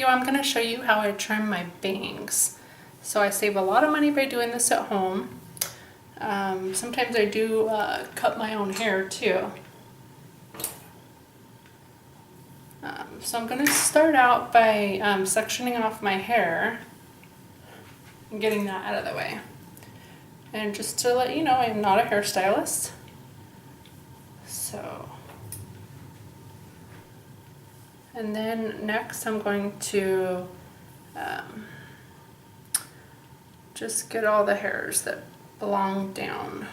video, I'm going to show you how I trim my bangs. So I save a lot of money by doing this at home. Sometimes I do cut my own hair too. So I'm going to start out by sectioning off my hair and getting that out of the way. And just to let you know, I'm not a hairstylist. So, and then next I'm going to just get all the hairs that belong down.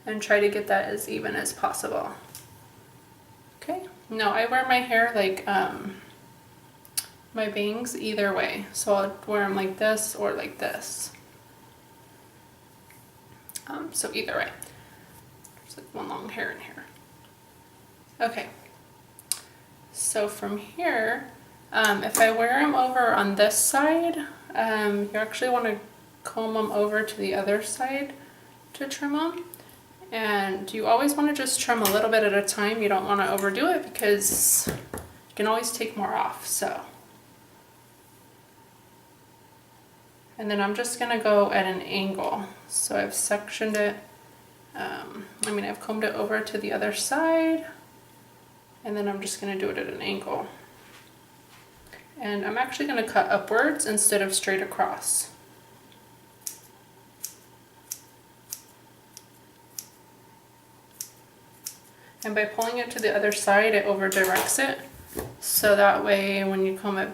And try to get that as even as possible. Okay, now I wear my hair like my bangs either way. So I'll wear them like this or like this. So either way. There's like one long hair in here. Okay, so from here, if I wear them over on this side, you actually want to comb them over to the other side to trim them. And you always want to just trim a little bit at a time. You don't want to overdo it because you can always take more off. So, and then I'm just going to go at an angle. So I've sectioned it. I've combed it over to the other side, and then I'm just going to do it at an angle. And I'm actually going to cut upwards instead of straight across. And by pulling it to the other side, it over directs it. So that way when you comb it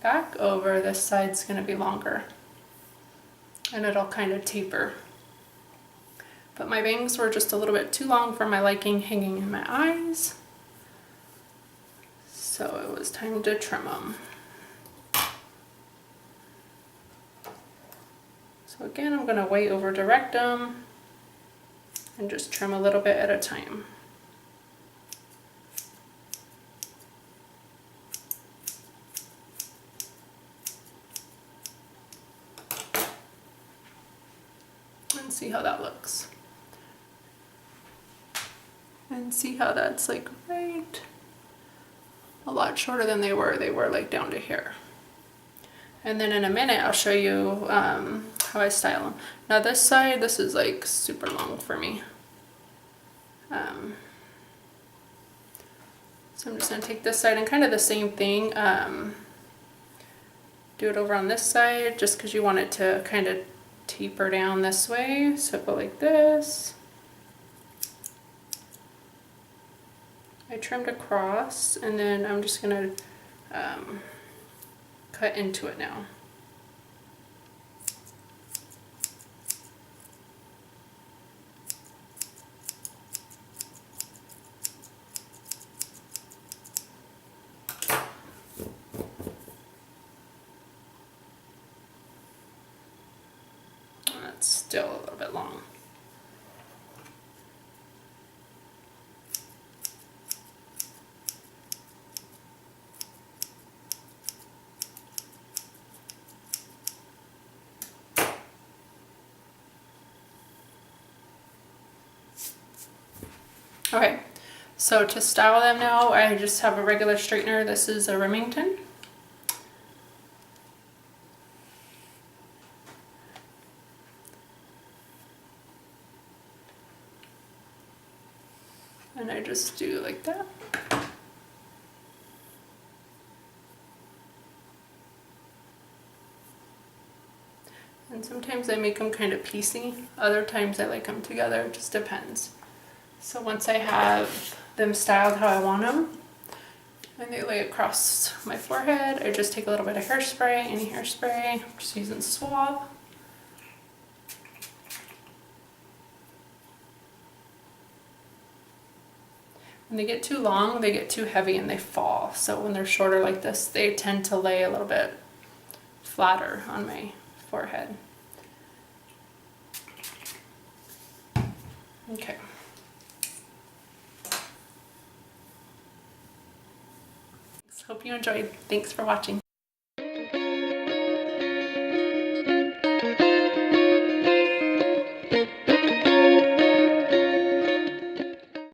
back over, this side's going to be longer. And it'll kind of taper. But my bangs were just a little bit too long for my liking, hanging in my eyes. So it was time to trim them. So again, I'm going to way over direct them and just trim a little bit at a time. And see how that looks. And see how that's like right a lot shorter than they were like down to here. And then in a minute I'll show you how I style them. Now this side, this is like super long for me. So I'm just going to take this side and kind of the same thing, do it over on this side just because you want it to kind of taper down this way. So go like this. I trimmed across, and then I'm just going to cut into it now. And that's still a little bit long. Okay, so to style them now, I just have a regular straightener. This is a Remington. And I just do like that. And sometimes I make them kind of piecey. Other times I like them together. It just depends. So once I have them styled how I want them, and they lay across my forehead, I just take a little bit of hairspray, any hairspray, I'm just using Suave. When they get too long, they get too heavy and they fall. So when they're shorter like this, they tend to lay a little bit flatter on my forehead. Okay. Hope you enjoyed. Thanks for watching.